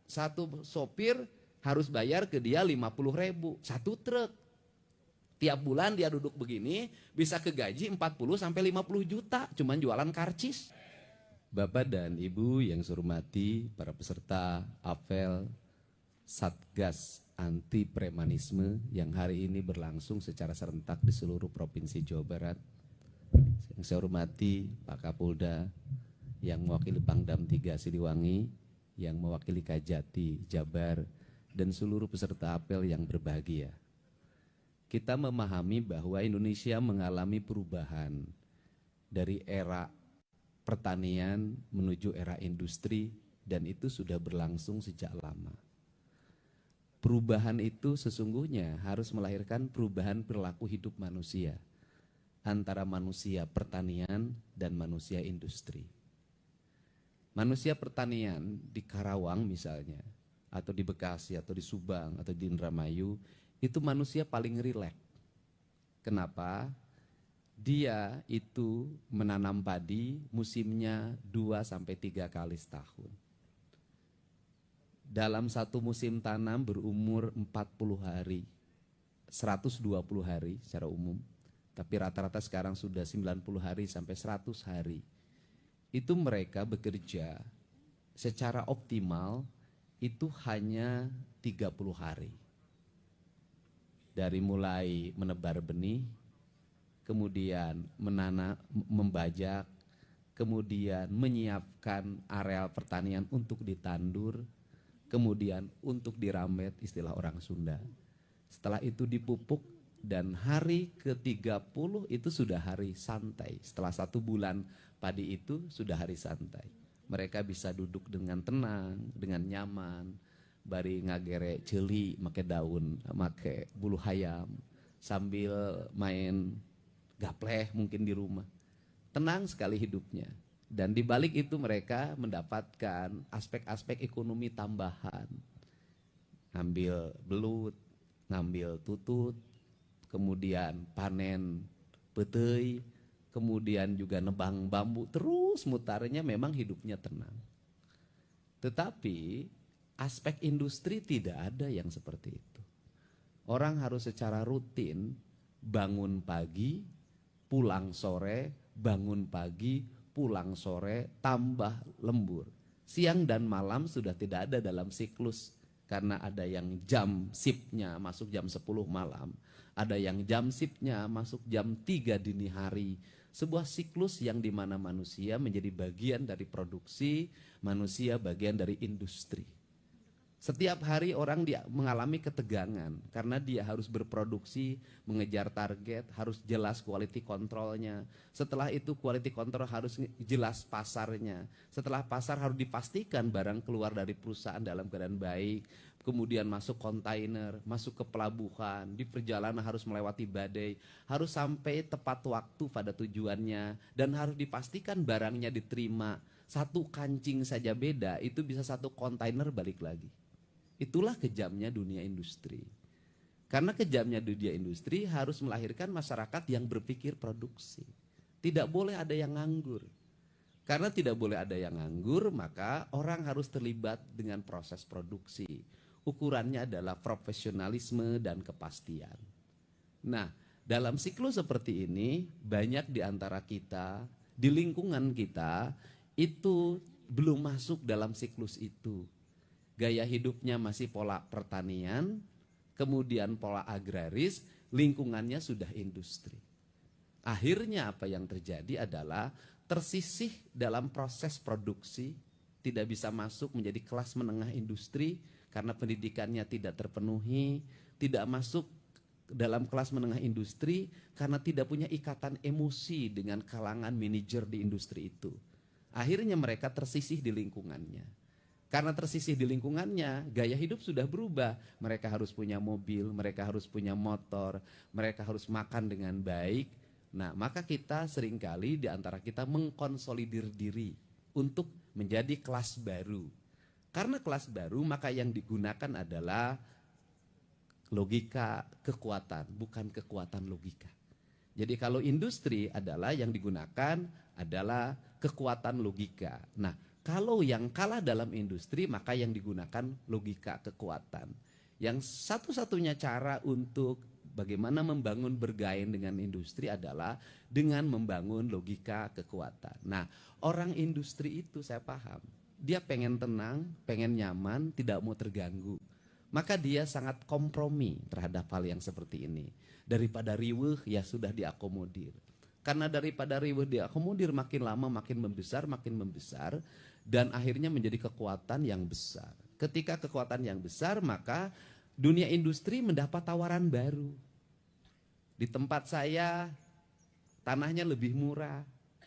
Satu sopir harus bayar ke dia 50.000 satu truk. Tiap bulan dia duduk begini bisa kegaji 40 sampai 50 juta cuman jualan karcis. Bapak dan Ibu yang saya hormati, para peserta apel Satgas Anti Premanisme yang hari ini berlangsung secara serentak di seluruh Provinsi Jawa Barat. Yang saya hormati Pak Kapolda yang mewakili Pangdam 3 Siliwangi, yang mewakili Kajati Jabar, dan seluruh peserta apel yang berbahagia. Kita memahami bahwa Indonesia mengalami perubahan dari era pertanian menuju era industri, dan itu sudah berlangsung sejak lama. Perubahan itu sesungguhnya harus melahirkan perubahan perilaku hidup manusia antara manusia pertanian dan manusia industri. Manusia pertanian di Karawang misalnya, atau di Bekasi, atau di Subang, atau di Indramayu, itu manusia paling rileks. Kenapa? Dia itu menanam padi musimnya 2-3 kali setahun. Dalam satu musim tanam berumur 40 hari, 120 hari secara umum, tapi rata-rata sekarang sudah 90 hari sampai 100 hari. Itu mereka bekerja secara optimal itu hanya 30 hari. Dari mulai menebar benih, kemudian menanam, membajak, kemudian menyiapkan areal pertanian untuk ditandur, kemudian untuk diramet, istilah orang Sunda. Setelah itu dipupuk, dan hari ke-30 itu sudah hari santai. Setelah 1 bulan padi itu sudah hari santai. Mereka bisa duduk dengan tenang, dengan nyaman, bari ngagere celi, make daun, make bulu hayam, sambil main gapleh mungkin di rumah. Tenang sekali hidupnya. Dan di balik itu mereka mendapatkan aspek-aspek ekonomi tambahan. Ngambil belut, ngambil tutut, kemudian panen petei, kemudian juga nebang bambu, terus mutarnya memang hidupnya tenang. Tetapi aspek industri tidak ada yang seperti itu. Orang harus secara rutin bangun pagi, pulang sore, bangun pagi, pulang sore, tambah lembur. Siang dan malam sudah tidak ada dalam siklus, karena ada yang jam shiftnya masuk jam 10 malam, ada yang jam shiftnya masuk jam 3 dini hari. Sebuah siklus yang dimana manusia menjadi bagian dari produksi, manusia bagian dari industri. Setiap hari orang mengalami ketegangan karena dia harus berproduksi, mengejar target, harus jelas quality controlnya. Setelah itu quality control harus jelas pasarnya. Setelah pasar harus dipastikan barang keluar dari perusahaan dalam keadaan baik. Kemudian masuk kontainer, masuk ke pelabuhan, di perjalanan harus melewati badai, harus sampai tepat waktu pada tujuannya, dan harus dipastikan barangnya diterima. Satu kancing saja beda, itu bisa satu kontainer balik lagi. Itulah kejamnya dunia industri. Karena kejamnya dunia industri harus melahirkan masyarakat yang berpikir produksi. Tidak boleh ada yang nganggur. Karena tidak boleh ada yang nganggur, maka orang harus terlibat dengan proses produksi. Ukurannya adalah profesionalisme dan kepastian. Nah, dalam siklus seperti ini, banyak di antara kita, di lingkungan kita, itu belum masuk dalam siklus itu. Gaya hidupnya masih pola pertanian, kemudian pola agraris, lingkungannya sudah industri. Akhirnya apa yang terjadi adalah tersisih dalam proses produksi, tidak bisa masuk menjadi kelas menengah industri karena pendidikannya tidak terpenuhi, tidak masuk dalam kelas menengah industri karena tidak punya ikatan emosi dengan kalangan manajer di industri itu. Akhirnya mereka tersisih di lingkungannya. Karena tersisih di lingkungannya, gaya hidup sudah berubah. Mereka harus punya mobil, mereka harus punya motor, mereka harus makan dengan baik. Nah, maka kita seringkali di antara kita mengkonsolidir diri untuk menjadi kelas baru. Karena kelas baru, maka yang digunakan adalah logika kekuatan, bukan kekuatan logika. Jadi kalau industri adalah yang digunakan adalah kekuatan logika. Nah, Kalau yang kalah dalam industri, maka yang digunakan logika kekuatan. Yang satu-satunya cara untuk bagaimana membangun bergain dengan industri adalah dengan membangun logika kekuatan. Nah, orang industri itu saya paham, dia pengen tenang, pengen nyaman, tidak mau terganggu. Maka dia sangat kompromi terhadap hal yang seperti ini. Daripada riweuh, ya sudah diakomodir. Karena daripada riweuh diakomodir, makin lama makin membesar, dan akhirnya menjadi kekuatan yang besar. Ketika kekuatan yang besar, maka dunia industri mendapat tawaran baru. Di tempat saya, tanahnya lebih murah,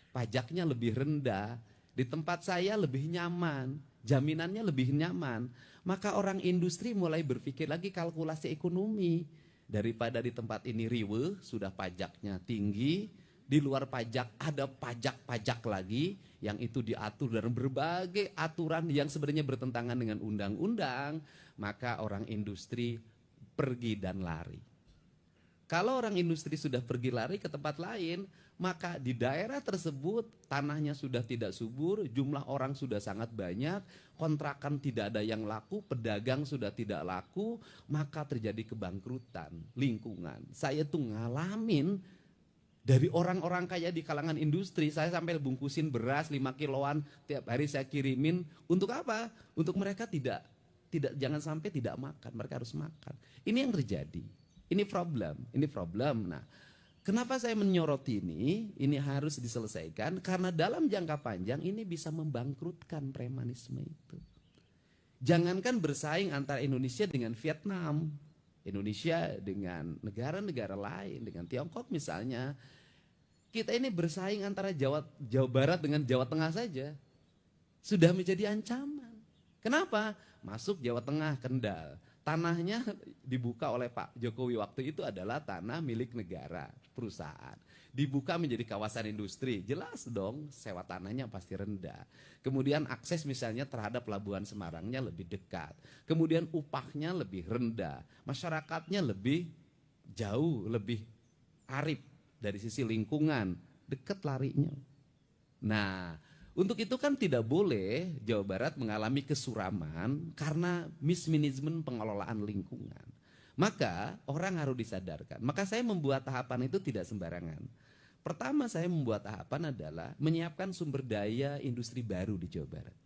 pajaknya lebih rendah, di tempat saya lebih nyaman, jaminannya lebih nyaman. Maka orang industri mulai berpikir lagi kalkulasi ekonomi. Daripada di tempat ini riweuh, sudah pajaknya tinggi, di luar pajak ada pajak-pajak lagi yang itu diatur dalam berbagai aturan yang sebenarnya bertentangan dengan undang-undang, maka orang industri pergi dan lari. Kalau orang industri sudah pergi lari ke tempat lain, maka di daerah tersebut tanahnya sudah tidak subur, jumlah orang sudah sangat banyak, kontrakan tidak ada yang laku, pedagang sudah tidak laku, maka terjadi kebangkrutan lingkungan. Saya tuh ngalamin dari orang-orang kaya di kalangan industri, saya sampai bungkusin beras 5 kiloan tiap hari saya kirimin. Untuk apa? Untuk mereka tidak jangan sampai tidak makan, mereka harus makan. Ini yang terjadi. Ini problem. Nah, kenapa saya menyoroti ini? Ini harus diselesaikan karena dalam jangka panjang ini bisa membangkrutkan premanisme itu. Jangankan bersaing antara Indonesia dengan Vietnam, Indonesia dengan negara-negara lain, dengan Tiongkok misalnya, kita ini bersaing antara Jawa Barat dengan Jawa Tengah saja sudah menjadi ancaman. Kenapa? Masuk Jawa Tengah, Kendal, tanahnya dibuka oleh Pak Jokowi waktu itu adalah tanah milik negara, perusahaan. Dibuka menjadi kawasan industri, jelas dong sewa tanahnya pasti rendah. Kemudian akses misalnya terhadap Pelabuhan Semarangnya lebih dekat. Kemudian upahnya lebih rendah, masyarakatnya lebih jauh, lebih arif dari sisi lingkungan, dekat larinya. Nah, untuk itu kan tidak boleh Jawa Barat mengalami kesuraman karena mismanagement pengelolaan lingkungan. Maka orang harus disadarkan. Maka saya membuat tahapan itu tidak sembarangan. Pertama saya membuat tahapan adalah menyiapkan sumber daya industri baru di Jawa Barat.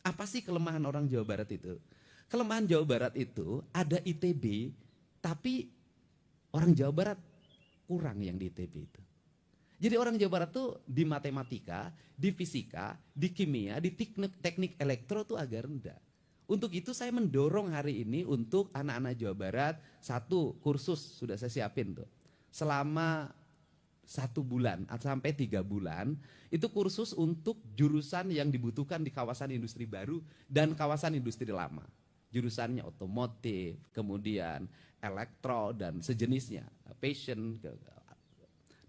Apa sih kelemahan orang Jawa Barat itu? Kelemahan Jawa Barat itu ada ITB, tapi orang Jawa Barat kurang yang di ITB itu. Jadi orang Jawa Barat tuh di matematika, di fisika, di kimia, di teknik elektro tuh agak rendah. Untuk itu saya mendorong hari ini untuk anak-anak Jawa Barat, satu kursus sudah saya siapin tuh. Selama 1 bulan sampai 3 bulan, itu kursus untuk jurusan yang dibutuhkan di kawasan industri baru dan kawasan industri lama. Jurusannya otomotif, kemudian elektro dan sejenisnya, fashion.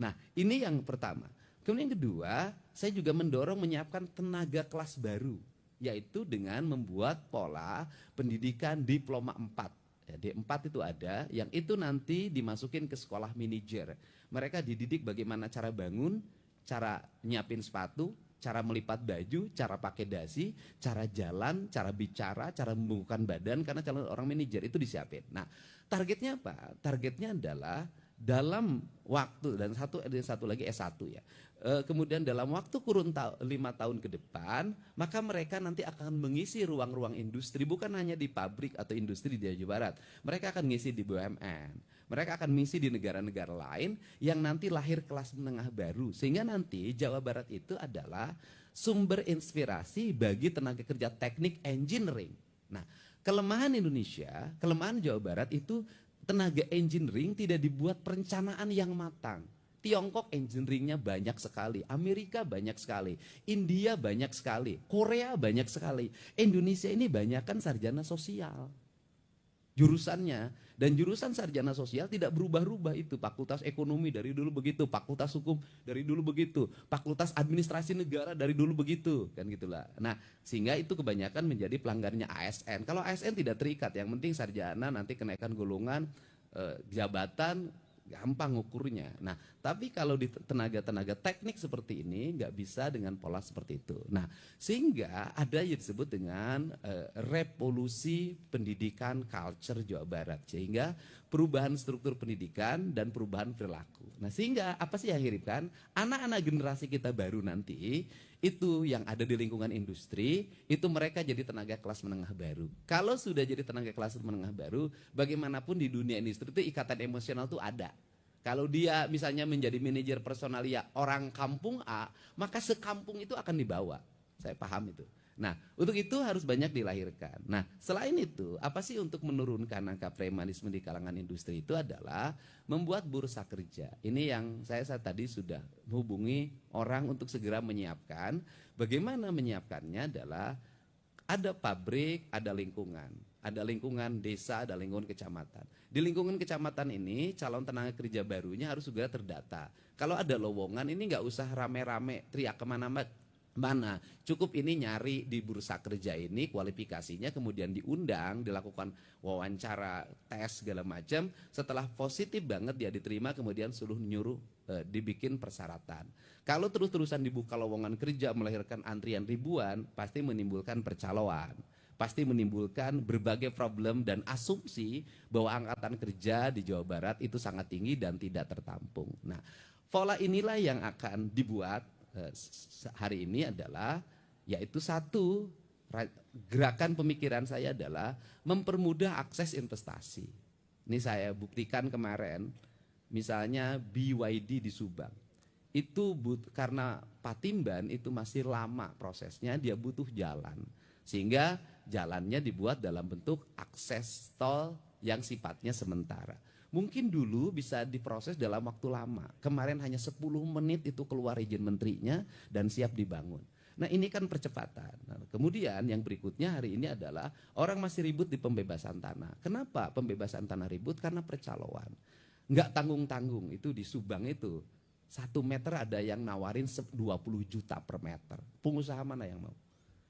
Nah, ini yang pertama. Kemudian yang kedua, saya juga mendorong menyiapkan tenaga kelas baru, yaitu dengan membuat pola pendidikan diploma 4. Ya, D4 itu ada, yang itu nanti dimasukin ke sekolah manajer. Mereka dididik bagaimana cara bangun, cara nyiapin sepatu, cara melipat baju, cara pakai dasi, cara jalan, cara bicara, cara membungkukkan badan, karena calon orang manajer itu disiapin. Nah, targetnya apa? Targetnya adalah dalam waktu, dan satu lagi S1 ya. Kemudian dalam waktu kurun 5 tahun ke depan, maka mereka nanti akan mengisi ruang-ruang industri, bukan hanya di pabrik atau industri di Jawa Barat. Mereka akan ngisi di BUMN. Mereka akan mengisi di negara-negara lain yang nanti lahir kelas menengah baru. Sehingga nanti Jawa Barat itu adalah sumber inspirasi bagi tenaga kerja teknik engineering. Nah, kelemahan Indonesia, kelemahan Jawa Barat itu tenaga engineering tidak dibuat perencanaan yang matang. Tiongkok engineeringnya banyak sekali, Amerika banyak sekali, India banyak sekali, Korea banyak sekali. Indonesia ini banyak kan sarjana sosial jurusannya, dan jurusan sarjana sosial tidak berubah-ubah itu. Fakultas ekonomi dari dulu begitu, fakultas hukum dari dulu begitu, fakultas administrasi negara dari dulu begitu, kan gitulah. Nah, sehingga itu kebanyakan menjadi pelanggarnya ASN. Kalau ASN tidak terikat, yang penting sarjana nanti kenaikan golongan jabatan gampang ukurnya. Nah, tapi kalau di tenaga-tenaga teknik seperti ini nggak bisa dengan pola seperti itu. Nah, sehingga ada yang disebut dengan revolusi pendidikan culture Jawa Barat, sehingga perubahan struktur pendidikan dan perubahan perilaku. Nah, sehingga apa sih yang hiripkan? Anak-anak generasi kita baru nanti itu yang ada di lingkungan industri, itu mereka jadi tenaga kelas menengah baru. Kalau sudah jadi tenaga kelas menengah baru, bagaimanapun di dunia industri itu ikatan emosional itu ada. Kalau dia misalnya menjadi manajer personalia orang kampung A, maka sekampung itu akan dibawa. Saya paham itu. Nah, untuk itu harus banyak dilahirkan. Nah, selain itu, apa sih untuk menurunkan angka premanisme di kalangan industri itu adalah membuat bursa kerja. Ini yang saya tadi sudah menghubungi orang untuk segera menyiapkan. Bagaimana menyiapkannya adalah ada pabrik, ada lingkungan desa, ada lingkungan kecamatan. Di lingkungan kecamatan ini calon tenaga kerja barunya harus segera terdata. Kalau ada lowongan ini nggak usah rame-rame teriak kemana-mana, cukup ini nyari di bursa kerja ini kualifikasinya, kemudian diundang, dilakukan wawancara, tes segala macam. Setelah positif banget dia diterima, kemudian suruh nyuruh dibikin persyaratan. Kalau terus-terusan dibuka lowongan kerja melahirkan antrian ribuan, pasti menimbulkan percaloan, pasti menimbulkan berbagai problem dan asumsi bahwa angkatan kerja di Jawa Barat itu sangat tinggi dan tidak tertampung. Nah, pola inilah yang akan dibuat hari ini adalah, yaitu satu, gerakan pemikiran saya adalah mempermudah akses investasi. Ini saya buktikan kemarin, misalnya BYD di Subang. Itu karena Patimban itu masih lama prosesnya, dia butuh jalan. Sehingga jalannya dibuat dalam bentuk akses tol yang sifatnya sementara. Mungkin dulu bisa diproses dalam waktu lama. Kemarin hanya 10 menit itu keluar izin menterinya dan siap dibangun. Nah, ini kan percepatan. Nah, kemudian yang berikutnya hari ini adalah orang masih ribut di pembebasan tanah. Kenapa pembebasan tanah ribut? Karena percaloan. Nggak tanggung-tanggung itu di Subang itu. 1 meter ada yang nawarin 20 juta per meter. Pengusaha mana yang mau?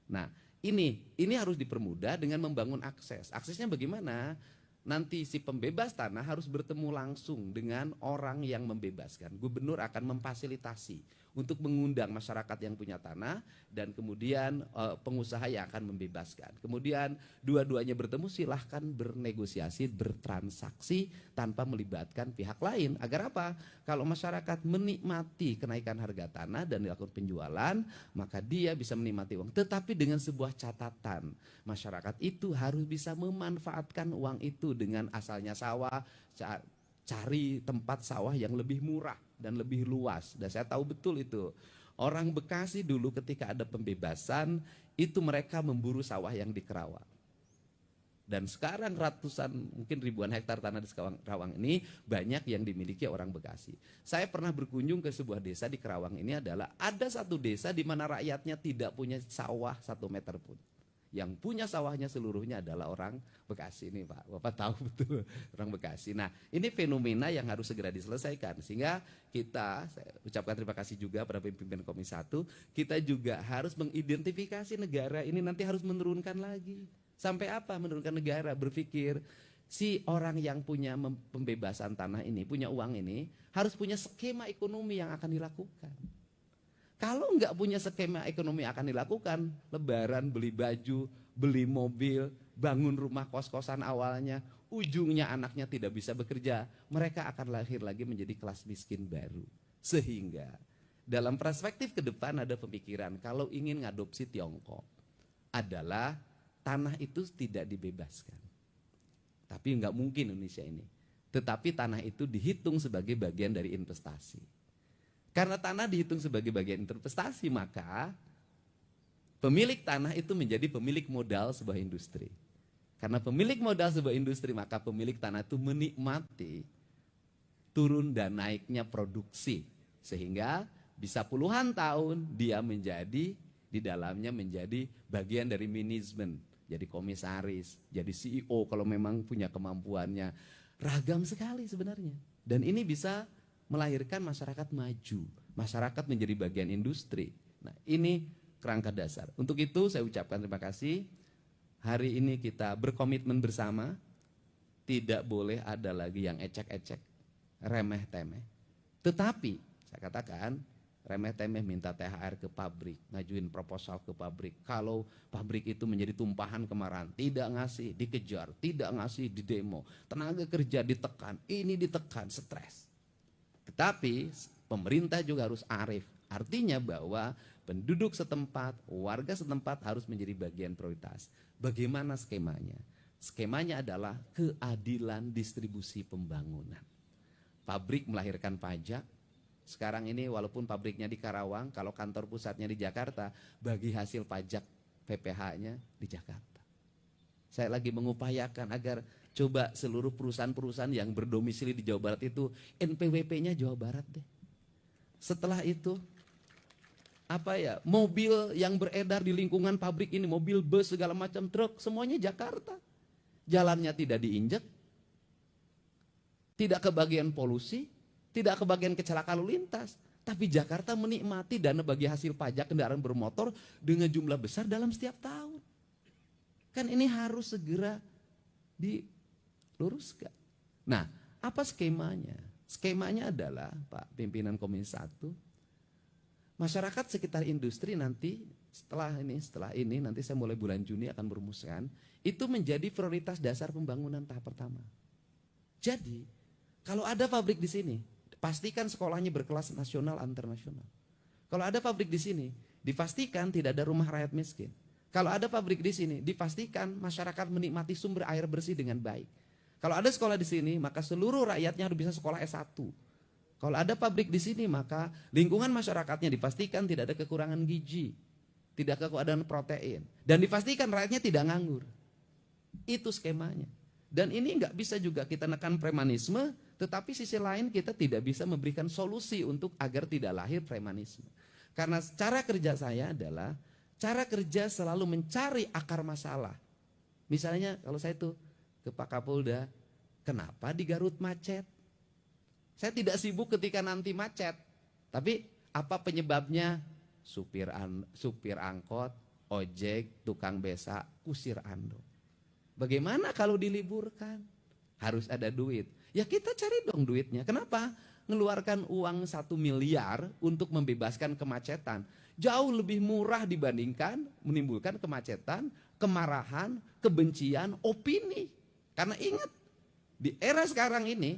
Nah, ini harus dipermudah dengan membangun akses. Aksesnya bagaimana? Nanti si pembebas tanah harus bertemu langsung dengan orang yang membebaskan. Gubernur akan memfasilitasi untuk mengundang masyarakat yang punya tanah dan kemudian pengusaha yang akan membebaskan. Kemudian dua-duanya bertemu, silahkan bernegosiasi, bertransaksi tanpa melibatkan pihak lain. Agar apa? Kalau masyarakat menikmati kenaikan harga tanah dan dilakukan penjualan, maka dia bisa menikmati uang. Tetapi dengan sebuah catatan, masyarakat itu harus bisa memanfaatkan uang itu dengan asalnya sawah, cari tempat sawah yang lebih murah dan lebih luas. Dan saya tahu betul itu. Orang Bekasi dulu ketika ada pembebasan, itu mereka memburu sawah yang di Kerawang. Dan sekarang ratusan, mungkin ribuan hektar tanah di Kerawang ini banyak yang dimiliki orang Bekasi. Saya pernah berkunjung ke sebuah desa di Kerawang ini, adalah ada satu desa di mana rakyatnya tidak punya sawah 1 meter pun. Yang punya sawahnya seluruhnya adalah orang Bekasi ini, Pak. Bapak tahu betul orang Bekasi. Nah, ini fenomena yang harus segera diselesaikan. Sehingga saya ucapkan terima kasih juga pada pimpinan Komisi 1. Kita juga harus mengidentifikasi negara ini nanti harus menurunkan lagi. Sampai apa menurunkan negara? Berpikir si orang yang punya pembebasan tanah ini, punya uang ini, harus punya skema ekonomi yang akan dilakukan. Kalau nggak punya skema ekonomi akan dilakukan, lebaran beli baju, beli mobil, bangun rumah kos-kosan awalnya, ujungnya anaknya tidak bisa bekerja, mereka akan lahir lagi menjadi kelas miskin baru. Sehingga dalam perspektif ke depan ada pemikiran kalau ingin ngadopsi Tiongkok adalah tanah itu tidak dibebaskan. Tapi nggak mungkin Indonesia ini. Tetapi tanah itu dihitung sebagai bagian dari investasi. Karena tanah dihitung sebagai bagian investasi, maka pemilik tanah itu menjadi pemilik modal sebuah industri. Karena pemilik modal sebuah industri, maka pemilik tanah itu menikmati turun dan naiknya produksi. Sehingga bisa puluhan tahun dia menjadi, di dalamnya menjadi bagian dari manajemen. Jadi komisaris, jadi CEO kalau memang punya kemampuannya. Ragam sekali sebenarnya. Dan ini bisa melahirkan masyarakat maju, masyarakat menjadi bagian industri. Nah, ini kerangka dasar. Untuk itu saya ucapkan terima kasih. Hari ini kita berkomitmen bersama, tidak boleh ada lagi yang ecek-ecek. remeh-temeh. Tetapi saya katakan remeh-temeh minta THR ke pabrik, ngajuin proposal ke pabrik. Kalau pabrik itu menjadi tumpahan kemarahan, tidak ngasih, dikejar, tidak ngasih, didemo. Tenaga kerja ditekan, ini ditekan, stres. Tetapi pemerintah juga harus arif. Artinya bahwa penduduk setempat, warga setempat harus menjadi bagian prioritas. Bagaimana skemanya? Skemanya adalah keadilan distribusi pembangunan. Pabrik melahirkan pajak. Sekarang ini walaupun pabriknya di Karawang, kalau kantor pusatnya di Jakarta, bagi hasil pajak PPh-nya di Jakarta. Saya lagi mengupayakan agar coba seluruh perusahaan-perusahaan yang berdomisili di Jawa Barat itu NPWP-nya Jawa Barat deh. Setelah itu mobil yang beredar di lingkungan pabrik ini, mobil bus segala macam truk, semuanya Jakarta. Jalannya tidak diinjek, tidak kebagian polusi, tidak kebagian kecelakaan lalu lintas. Tapi Jakarta menikmati dana bagi hasil pajak kendaraan bermotor dengan jumlah besar dalam setiap tahun. Kan ini harus segera diluruskan. Nah, apa skemanya? Skemanya adalah, Pak Pimpinan Komisi 1, masyarakat sekitar industri nanti setelah ini nanti saya mulai bulan Juni akan merumuskan, itu menjadi prioritas dasar pembangunan tahap pertama. Jadi, kalau ada pabrik di sini, pastikan sekolahnya berkelas nasional internasional. Kalau ada pabrik di sini, dipastikan tidak ada rumah rakyat miskin. Kalau ada pabrik di sini, dipastikan masyarakat menikmati sumber air bersih dengan baik. Kalau ada sekolah di sini, maka seluruh rakyatnya harus bisa sekolah S1. Kalau ada pabrik di sini, maka lingkungan masyarakatnya dipastikan tidak ada kekurangan gizi, tidak kekurangan protein, dan dipastikan rakyatnya tidak nganggur. Itu skemanya. Dan ini nggak bisa juga kita nekan premanisme, tetapi sisi lain kita tidak bisa memberikan solusi untuk agar tidak lahir premanisme. Karena cara kerja saya adalah cara kerja selalu mencari akar masalah. Misalnya kalau saya tuh ke Pak Kapolda, kenapa di Garut macet? Saya tidak sibuk ketika nanti macet, tapi apa penyebabnya? Supir angkot, ojek, tukang beca, kusir ando. Bagaimana kalau diliburkan? Harus ada duit. Ya kita cari dong duitnya. Kenapa? Ngeluarkan uang 1 miliar untuk membebaskan kemacetan. Jauh lebih murah dibandingkan menimbulkan kemacetan, kemarahan, kebencian, opini. Karena ingat, di era sekarang ini,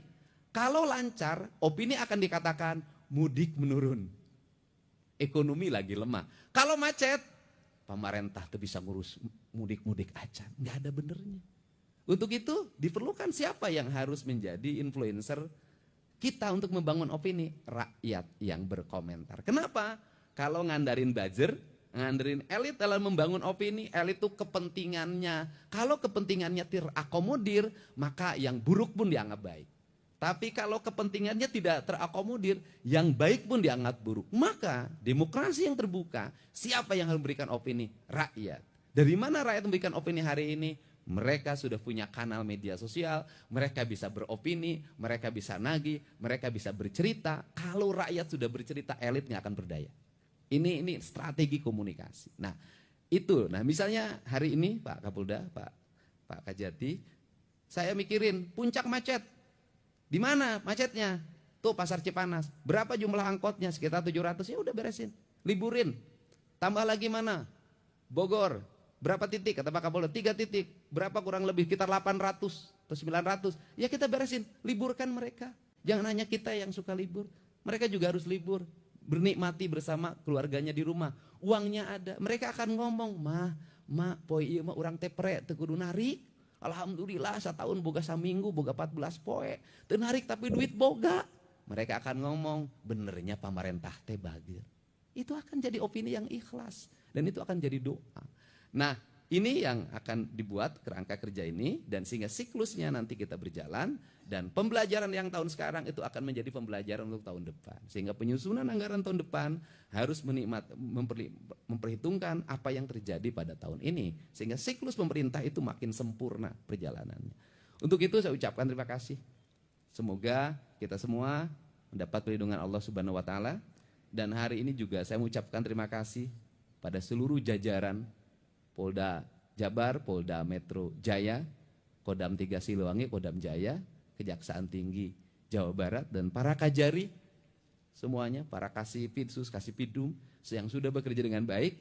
kalau lancar, opini akan dikatakan mudik menurun. Ekonomi lagi lemah. Kalau macet, pemerintah tuh bisa ngurus mudik-mudik aja. Nggak ada benernya. Untuk itu diperlukan siapa yang harus menjadi influencer kita untuk membangun opini? Rakyat yang berkomentar. Kenapa? Kalau ngandarin buzzer, ngandarin elit dalam membangun opini, elit itu kepentingannya. Kalau kepentingannya terakomodir, maka yang buruk pun dianggap baik. Tapi kalau kepentingannya tidak terakomodir, yang baik pun dianggap buruk. Maka demokrasi yang terbuka, siapa yang harus memberikan opini? Rakyat. Dari mana rakyat memberikan opini hari ini? Mereka sudah punya kanal media sosial, mereka bisa beropini, mereka bisa nagih, mereka bisa bercerita. Kalau rakyat sudah bercerita, elit nggak akan berdaya. Ini strategi komunikasi. Nah itu, misalnya hari ini Pak Kapolda, Pak Kajati, saya mikirin puncak macet. Di mana macetnya? Tuh Pasar Cipanas. Berapa jumlah angkotnya? Sekitar 700. Ya udah beresin, liburin. Tambah lagi mana? Bogor. Berapa titik? Kata Pak Kapolda, 3 titik. Berapa kurang lebih? Sekitar 800 atau 900. Ya kita beresin, liburkan mereka. Jangan hanya kita yang suka libur. Mereka juga harus libur. Bernikmati bersama keluarganya di rumah. Uangnya ada. Mereka akan ngomong, mah, poe ieu mah urang teh pre teu kudu narik. Alhamdulillah setahun boga saminggu, boga 14 poe. Teu narik tapi duit boga. Mereka akan ngomong, benernya pemerintah teh bagir. Itu akan jadi opini yang ikhlas. Dan itu akan jadi doa. Nah ini yang akan dibuat kerangka kerja ini, dan sehingga siklusnya nanti kita berjalan, dan pembelajaran yang tahun sekarang itu akan menjadi pembelajaran untuk tahun depan. Sehingga penyusunan anggaran tahun depan harus memperhitungkan apa yang terjadi pada tahun ini. Sehingga siklus pemerintah itu makin sempurna perjalanannya. Untuk itu saya ucapkan terima kasih. Semoga kita semua mendapat perlindungan Allah Subhanahu wa Ta'ala. Dan hari ini juga saya mengucapkan terima kasih pada seluruh jajaran Polda Jabar, Polda Metro Jaya, Kodam 3 Siliwangi, Kodam Jaya, Kejaksaan Tinggi Jawa Barat dan para Kajari semuanya, para Kasipidsus, Kasipidum yang sudah bekerja dengan baik.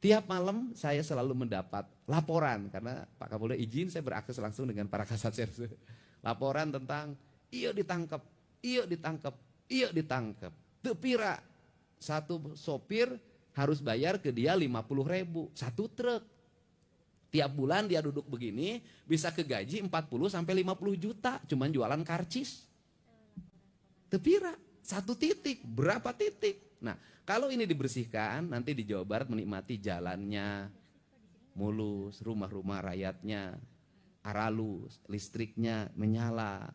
Tiap malam saya selalu mendapat laporan karena Pak Kapolda izin saya berakses langsung dengan para Kasatserse. Laporan tentang iya ditangkap, iya ditangkap, iya ditangkap. Tepira satu sopir harus bayar ke dia 50.000 satu truk. Tiap bulan dia duduk begini bisa kegaji 40 sampai 50 juta cuman jualan karcis. Tepira satu titik, berapa titik? Nah, kalau ini dibersihkan, nanti di Jawa Barat menikmati jalannya mulus, rumah-rumah rakyatnya aralus, listriknya menyala,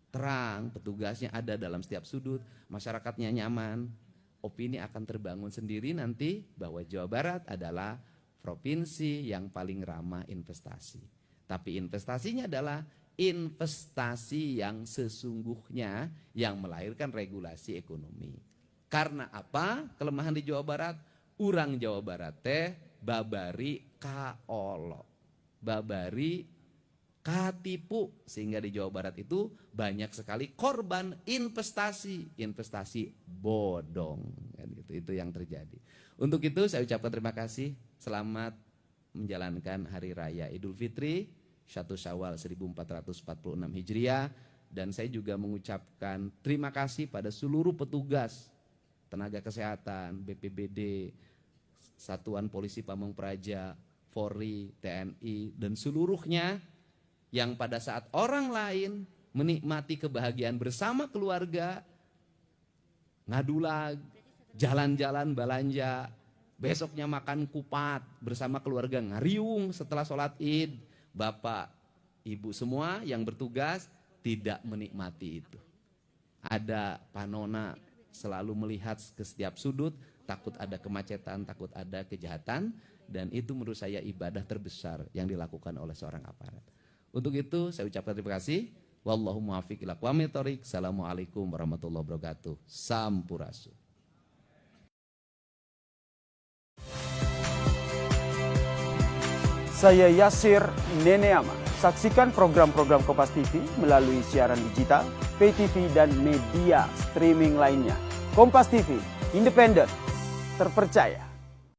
terang, petugasnya ada dalam setiap sudut, masyarakatnya nyaman. Opini akan terbangun sendiri nanti bahwa Jawa Barat adalah provinsi yang paling ramah investasi. Tapi investasinya adalah investasi yang sesungguhnya yang melahirkan regulasi ekonomi. Karena apa? Kelemahan di Jawa Barat, urang Jawa Barat teh babari kaolo, babari katipu, sehingga di Jawa Barat itu banyak sekali korban investasi bodong, kan gitu. Itu yang terjadi. Untuk itu saya ucapkan terima kasih, selamat menjalankan Hari Raya Idul Fitri 1 Syawal 1446 Hijriah, dan saya juga mengucapkan terima kasih pada seluruh petugas tenaga kesehatan, BPBD, Satuan Polisi Pamong Praja, Polri, TNI, dan seluruhnya yang pada saat orang lain menikmati kebahagiaan bersama keluarga, ngadulag, jalan-jalan belanja, besoknya makan kupat bersama keluarga ngariung setelah sholat id. Bapak, ibu semua yang bertugas tidak menikmati itu. Ada panona selalu melihat ke setiap sudut, takut ada kemacetan, takut ada kejahatan, dan itu menurut saya ibadah terbesar yang dilakukan oleh seorang aparat. Untuk itu saya ucapkan terima kasih. Wallahu muwaffiq ila aqwamit thoriq. Assalamualaikum warahmatullahi wabarakatuh. Sampurasun. Saya Yasir Neneama. Saksikan program-program Kompas TV melalui siaran digital, pay TV, dan media streaming lainnya. Kompas TV, independen, terpercaya.